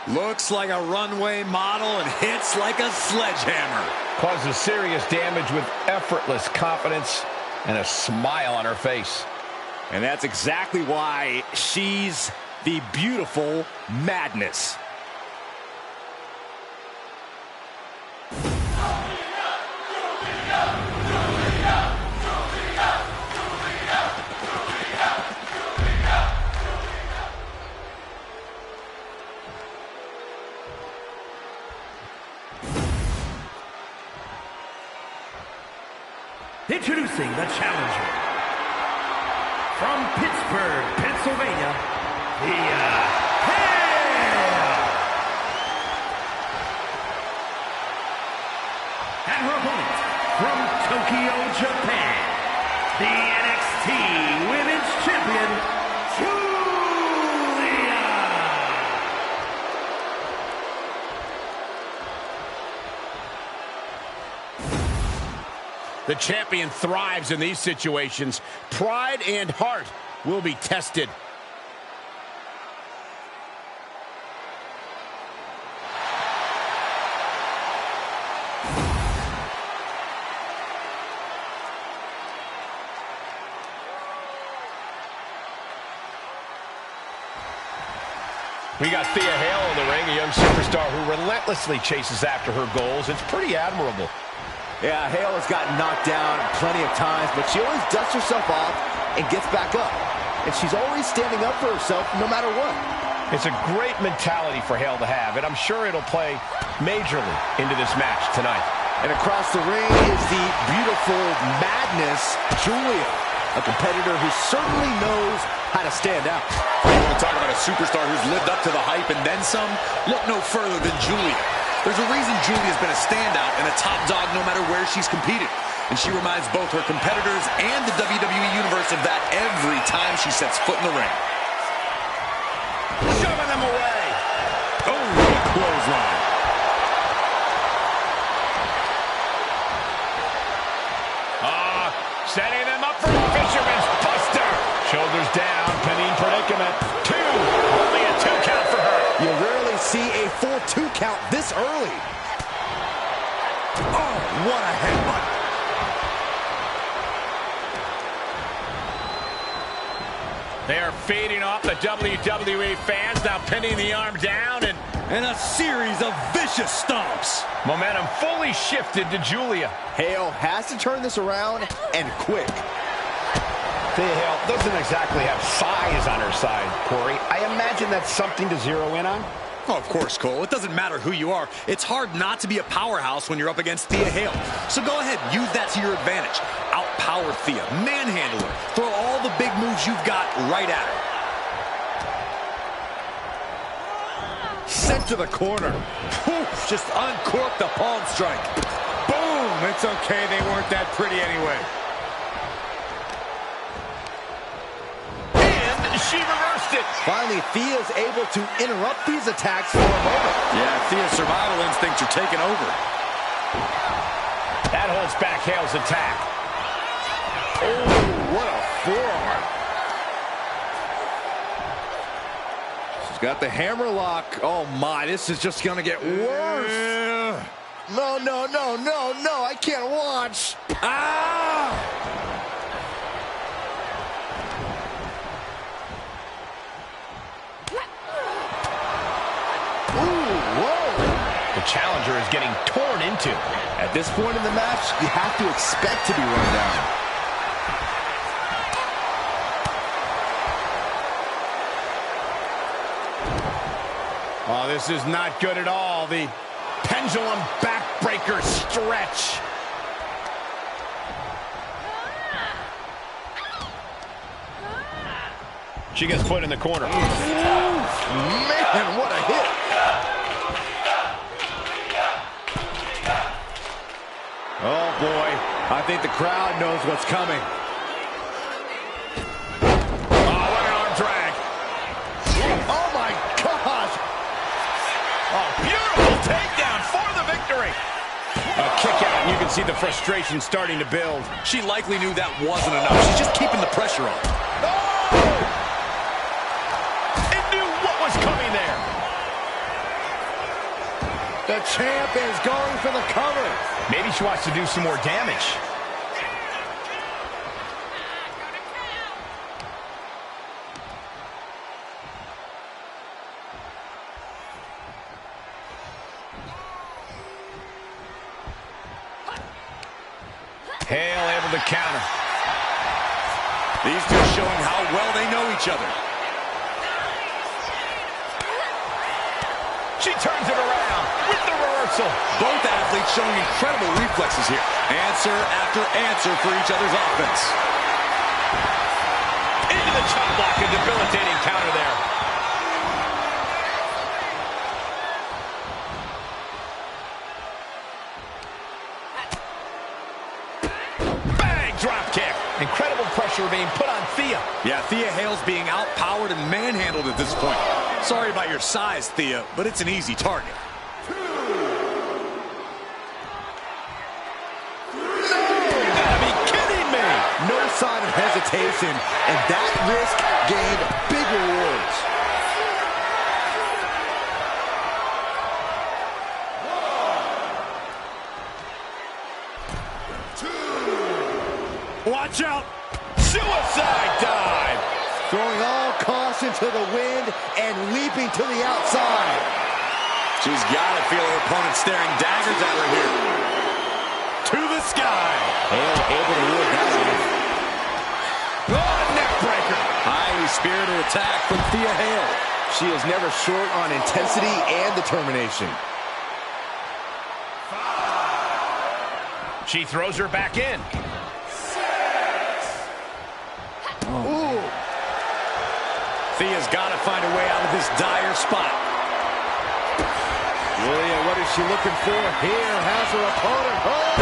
D: Looks like a runway model and hits like a sledgehammer.
A: Causes serious damage with effortless confidence and a smile on her face.
C: And that's exactly why she's the beautiful madness.
E: Introducing the challenger from Pittsburgh, Pennsylvania, Thea Hale. And her opponent from Tokyo, Japan, the NXT Women's Champion, Giulia.
A: The champion thrives in these situations. Pride and heart will be tested. We got Thea Hale in the ring, a young superstar who relentlessly chases after her goals. It's pretty admirable.
C: Yeah, Hale has gotten knocked down plenty of times, but she always dusts herself off and gets back up. And she's always standing up for herself no matter what.
A: It's a great mentality for Hale to have, and I'm sure it'll play majorly into this match tonight.
C: And across the ring is the beautiful madness, Giulia, a competitor who certainly knows how to stand out.
D: You want to talk about a superstar who's lived up to the hype and then some? Look no further than Giulia. There's a reason Giulia's been a standout and a top dog no matter where she's competed. And she reminds both her competitors and the WWE Universe of that every time she sets foot in the ring.
A: Shoving them away.
D: Oh, what a clothesline.
A: Setting them up for a Fisherman's Buster. Shoulders down, pinning predicament. 2, only a 2 count for her.
C: You rarely see a full 2 count this early. Oh, what a headbutt.
A: They are feeding off the WWE fans, now pinning the arm down
D: and a series of vicious stomps.
A: Momentum fully shifted to Giulia.
C: Hale has to turn this around and quick.
A: Thea Hale doesn't exactly have size on her side, Corey. I imagine that's something to zero in on.
D: Oh, of course, Cole. It doesn't matter who you are. It's hard not to be a powerhouse when you're up against Thea Hale. So go ahead, use that to your advantage. Outpower Thea, manhandle her, throw all the big moves you've got right at her.
C: Sent to the corner. Poof, just uncorked the palm strike.
B: Boom! It's okay, they weren't that pretty anyway.
A: She reversed it.
C: Finally, Thea's able to interrupt these attacks for a moment.
D: Yeah, Thea's survival instincts are taking over.
A: That holds back Hale's attack.
C: Oh, what a forearm. She's got the hammer lock. Oh, my, this is just going to get worse. No, no, no, no, no, I can't watch. Ah!
A: The challenger is getting torn into.
C: At this point in the match, you have to expect to be run down.
A: Oh, this is not good at all. The pendulum backbreaker stretch. She gets put in the corner.
C: Man, what a hit. Oh, boy. I think the crowd knows what's coming.
A: Oh, what an arm drag.
C: Oh, my gosh.
A: Oh, beautiful takedown for the victory. A kick out, and you can see the frustration starting to build.
D: She likely knew that wasn't enough. She's just keeping the pressure on.
A: It knew what was coming there.
C: The champ is going for the cover.
A: Maybe she wants to do some more damage. Hale able to counter.
D: These two showing how well they know each other.
A: She turns it around with the reversal.
D: Both athletes showing incredible reflexes here. Answer after answer for each other's offense.
A: Into the chop block, a debilitating counter there. Bang, drop kick. Incredible pressure being put on Thea.
D: Yeah, Thea Hale's being outpowered and manhandled at this point. Sorry about your size, Thea, but it's an easy target.
C: No sign of hesitation, and that risk gained big rewards.
A: Watch out. Suicide dive.
C: Throwing all caution to the wind and leaping to the outside.
D: She's got to feel her opponent staring daggers at her here. To the sky.
C: Hale able to ward that off.
A: Oh, neck breaker.
D: Highly spirited attack from Thea Hale.
C: She is never short on intensity and determination.
A: She throws her back in.
C: Ooh.
D: Thea's got to find a way out of this dire spot.
C: Julia, what is she looking for here? Has her opponent. Oh!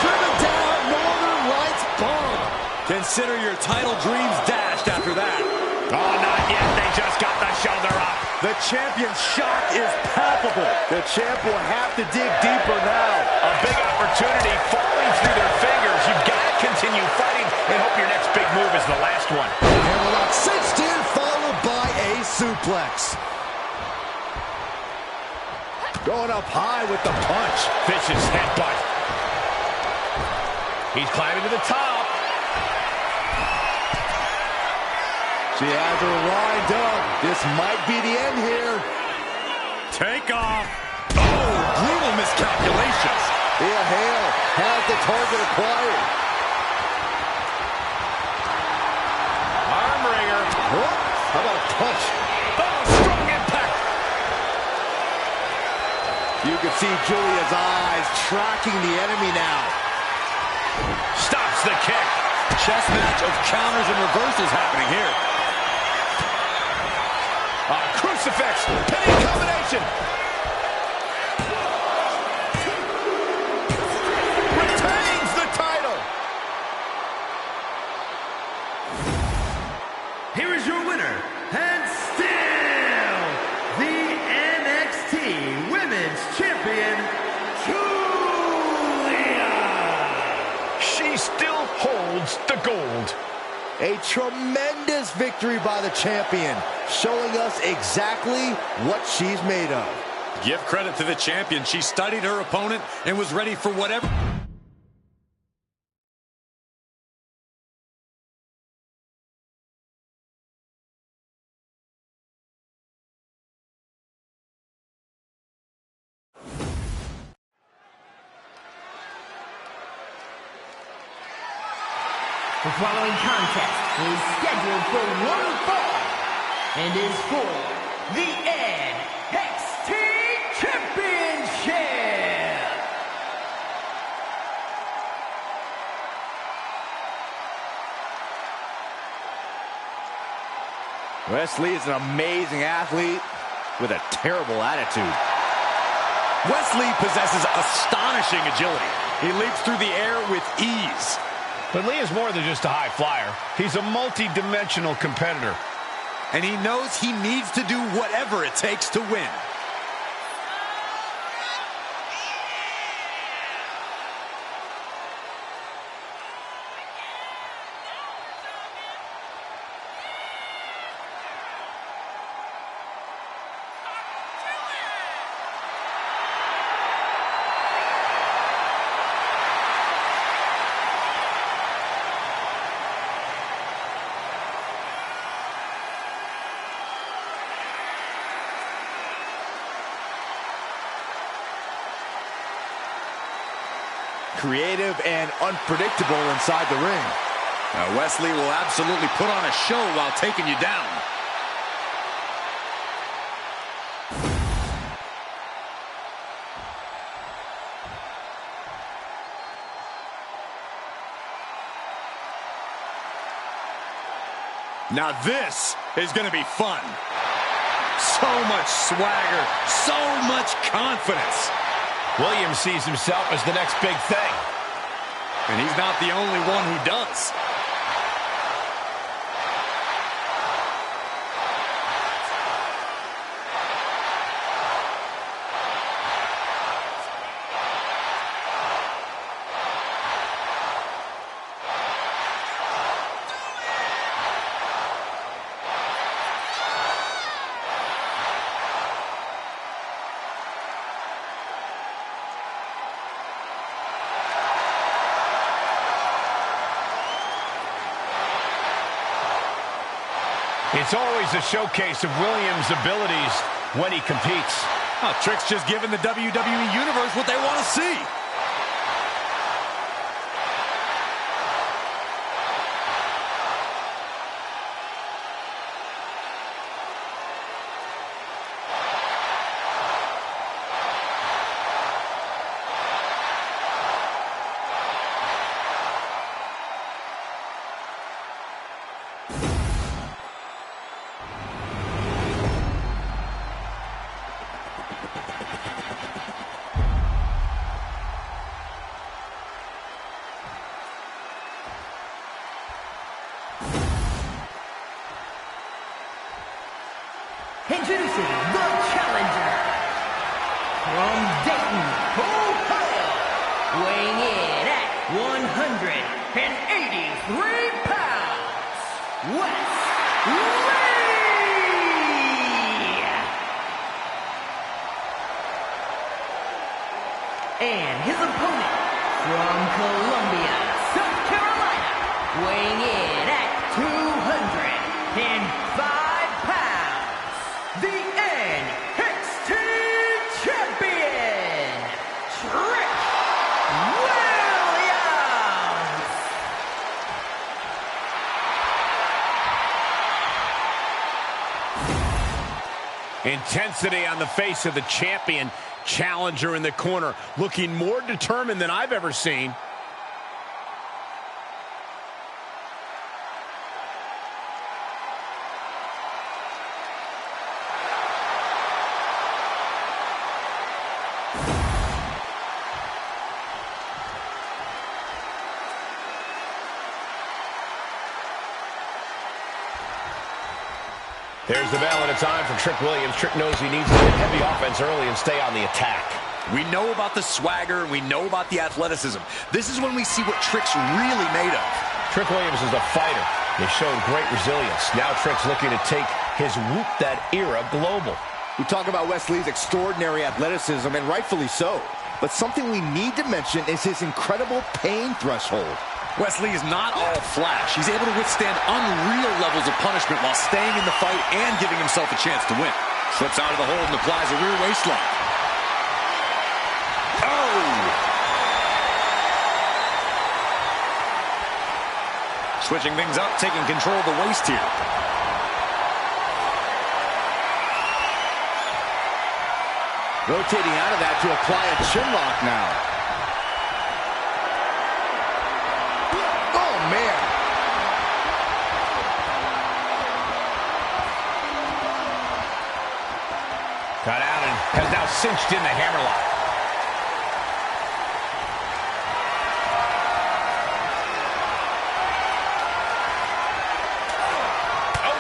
C: Driven down, Northern Lights bomb.
D: Consider your title dreams dashed after that.
A: Oh, not yet. They just got the shoulder up.
C: The champion's shock is palpable. The champ will have to dig deeper now.
A: A big opportunity falling through their fingers. You've got to continue fighting and hope your next big move is the last one.
C: Hammerlock cinched in, followed by a suplex. Going up high with the punch.
A: Vicious headbutt. He's climbing to the top.
C: She has her lined up. This might be the end here.
D: Take off. Oh, brutal miscalculations.
C: Thea Hale has the target acquired.
A: Arm wringer.
C: Oh, how about a punch?
A: Oh, strong impact.
C: can see Julia's eyes tracking the enemy now.
A: Stops the kick.
D: Chess match of counters and reversals happening here.
A: Crucifix. Pinning combination. Retains the title.
E: Here is your winner, and still the NXT Women's Champion, Julia.
A: She still holds the gold.
C: A tremendous victory by the champion, showing us exactly what she's made of.
D: Give credit to the champion. She studied her opponent and was ready for whatever.
F: The following contest is scheduled for one fall and is for the NXT Championship.
C: Wesley is an amazing athlete with a terrible attitude.
D: Wesley possesses astonishing agility. He leaps through the air with ease.
A: But Lee is more than just a high flyer. He's a multi-dimensional competitor.
D: And he knows he needs to do whatever it takes to win.
C: Creative and unpredictable inside the ring.
D: Now Wesley will absolutely put on a show while taking you down. Now this is going to be fun. So much swagger, so much confidence.
A: Williams sees himself as the next big thing.
D: And he's not the only one who does.
A: It's always a showcase of Williams' abilities when he competes.
D: Oh, Trick's just giving the WWE Universe what they want to see.
F: Introducing the challenger from Dayton, Ohio, weighing in at 183 pounds, Wesley. And his opponent from Columbia, South Carolina, weighing in at 205 pounds, the NXT Champion, Trick Williams.
A: Intensity on the face of the champion. Challenger in the corner, looking more determined than I've ever seen.
G: There's the bell, and it's on for Trick Williams. Trick knows he needs to hit heavy offense early and stay on the attack.
D: We know about the swagger, and we know about the athleticism. This is when we see what Trick's really made of.
G: Trick Williams is a fighter. They showed great resilience. Now Trick's looking to take his Whoop That era global.
C: We talk about Wesley's extraordinary athleticism, and rightfully so. But something we need to mention is his incredible pain threshold.
D: Wesley is not all flash. He's able to withstand unreal levels of punishment while staying in the fight and giving himself a chance to win. Slips out of the hold and applies a rear waistlock. Oh! Switching things up, taking control of the waist here.
C: Rotating out of that to apply a chin lock now.
G: Got out and has now cinched in the hammerlock.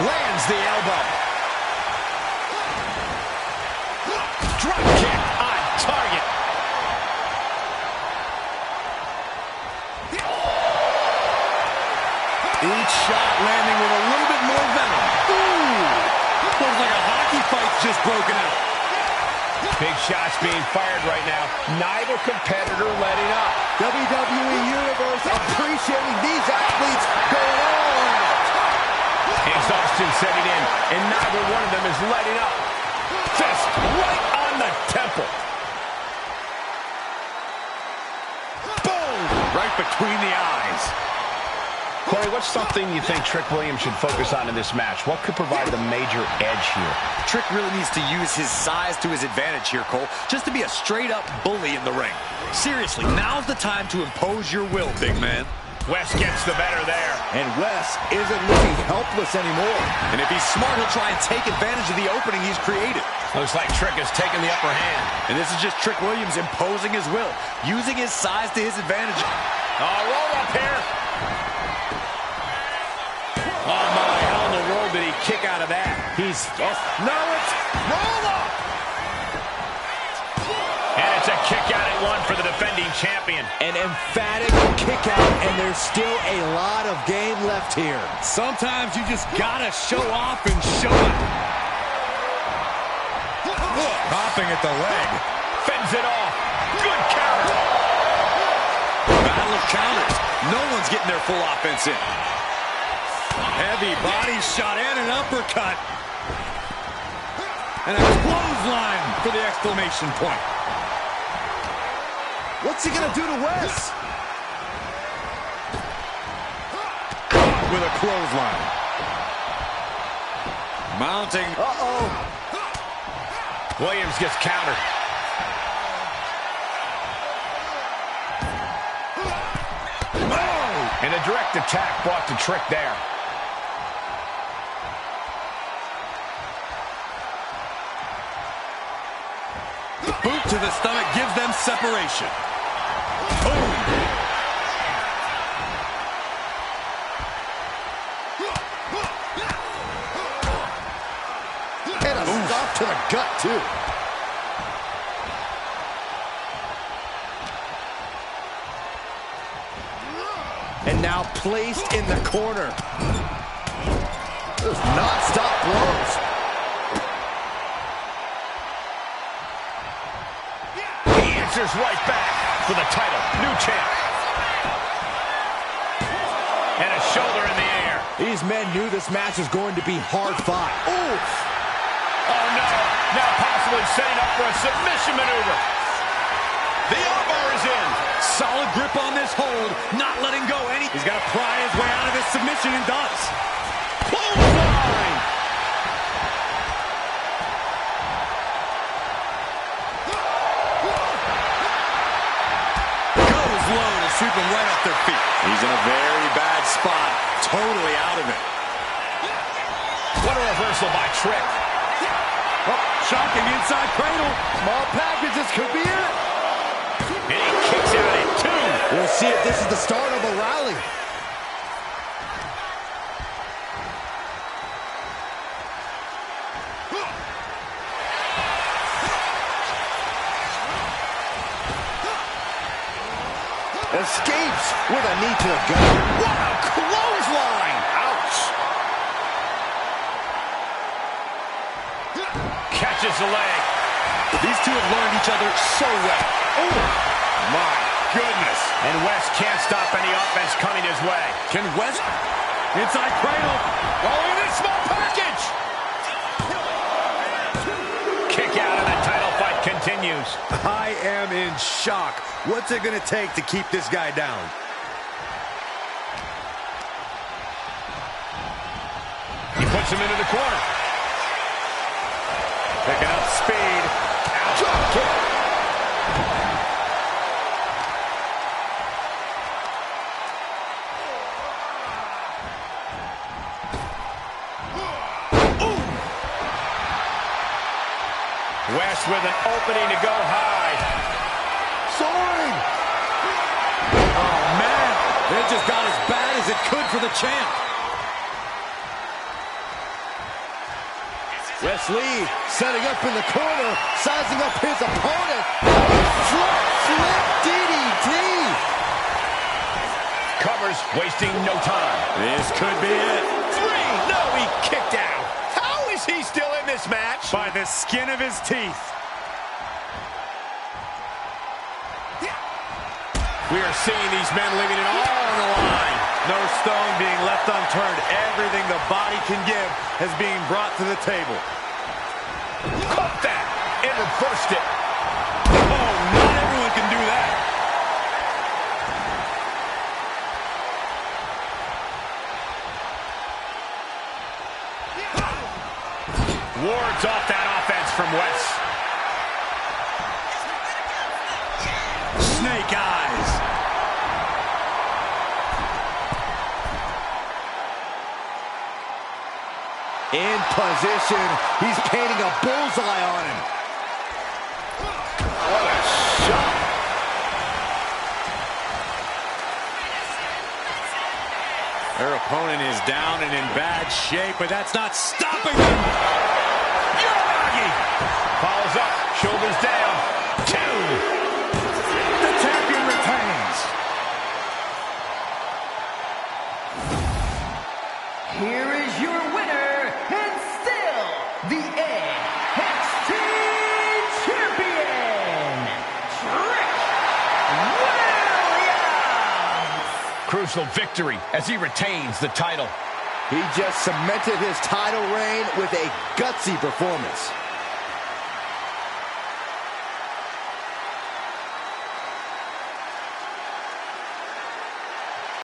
G: Lands the elbow. Drop kick on target.
B: Each shot landing with a little bit more venom. Ooh! Looks like a hockey fight's just broken out.
G: Big shots being fired right now. Neither competitor letting up.
C: WWE Universe appreciating these athletes going all out.
G: Exhaustion setting in, and neither one of them is letting up. Fist right on the temple. Boom!
B: Right between the eyes.
G: Corey, what's something you think Trick Williams should focus on in this match? What could provide the major edge here?
D: Trick really needs to use his size to his advantage here, Cole, just to be a straight-up bully in the ring. Seriously, now's the time to impose your will, big man.
A: Wes gets the better there.
C: And Wes isn't looking helpless anymore.
D: And if he's smart, he'll try and take advantage of the opening he's created.
G: Looks like Trick has taken the upper hand.
D: And this is just Trick Williams imposing his will, using his size to his advantage.
A: Roll up here.
G: Oh, my, how in the world did he kick out of that? He's...
A: Now it's roll up. And it's a kick out at one for the defending champion.
C: An emphatic kick out, and there's still a lot of game left here.
B: Sometimes you just gotta show off and show out. Popping at the leg.
A: Fends it off. Good counter.
D: Battle of counters. No one's getting their full offense in.
B: Heavy body shot and an uppercut. And a clothesline for the exclamation point.
C: What's he gonna do to Wes?
B: With a clothesline. Mounting.
C: Uh-oh.
G: Williams gets countered. Oh! And a direct attack brought to Trick there.
B: Boot to the stomach gives them separation. Boom!
C: And a stop to the gut, too. And now placed in the corner. Those non-stop blows.
G: He answers right back for the title. New champ.
A: And a shoulder in the air.
C: These men knew this match was going to be hard-fought. Oof!
A: Oh, no. Now possibly setting up for a submission maneuver. The armbar is in.
B: Solid grip on this hold, not letting go any. He's got to pry his way out of this submission and does.
A: Clothesline.
B: sweep them right off their feet.
D: He's in a very bad spot. Totally out of it.
G: What a reversal by Trick.
B: Oh, shocking inside cradle.
C: Small package, this could be it.
G: And he kicks out at 2.
C: We'll see if this is the start of a rally. Escapes with a knee to the gut. What a clothesline! Ouch!
G: Catches the leg.
D: These two have learned each other so well.
G: Oh, my goodness. And West can't stop any offense coming his way.
B: Can West? Inside cradle.
G: Oh, look at this small package. Kick out and the title fight continues.
B: I am in shock. What's it going to take to keep this guy down?
G: He puts him into the corner. Picking up speed. Drop kick. West with an opening to go high.
C: Soaring!
B: Oh, man. It just got as bad as it could for the champ.
C: Wesley setting up in the corner, sizing up his opponent. Flip DDT!
G: Covers, wasting no time.
B: This could be it.
G: 3. No, he kicked out. How is he still in this match?
B: By the skin of his teeth.
G: We are seeing these men leaving it all on the line.
B: No stone being left unturned. Everything the body can give is being brought to the table.
G: Caught that and reversed it.
B: Oh, not everyone can do that.
G: Wards off that offense from West.
B: Snake eyes.
C: In position, he's painting a bullseye on him.
G: What a shot.
B: Their opponent is down and in bad shape, but that's not stopping them. Yagi!
G: Follows up, shoulders down. 2.
B: The champion retains.
F: Here is your winner, and still the NXT Champion, Trick Williams!
G: Crucial victory as he retains the title.
C: He just cemented his title reign with a gutsy performance.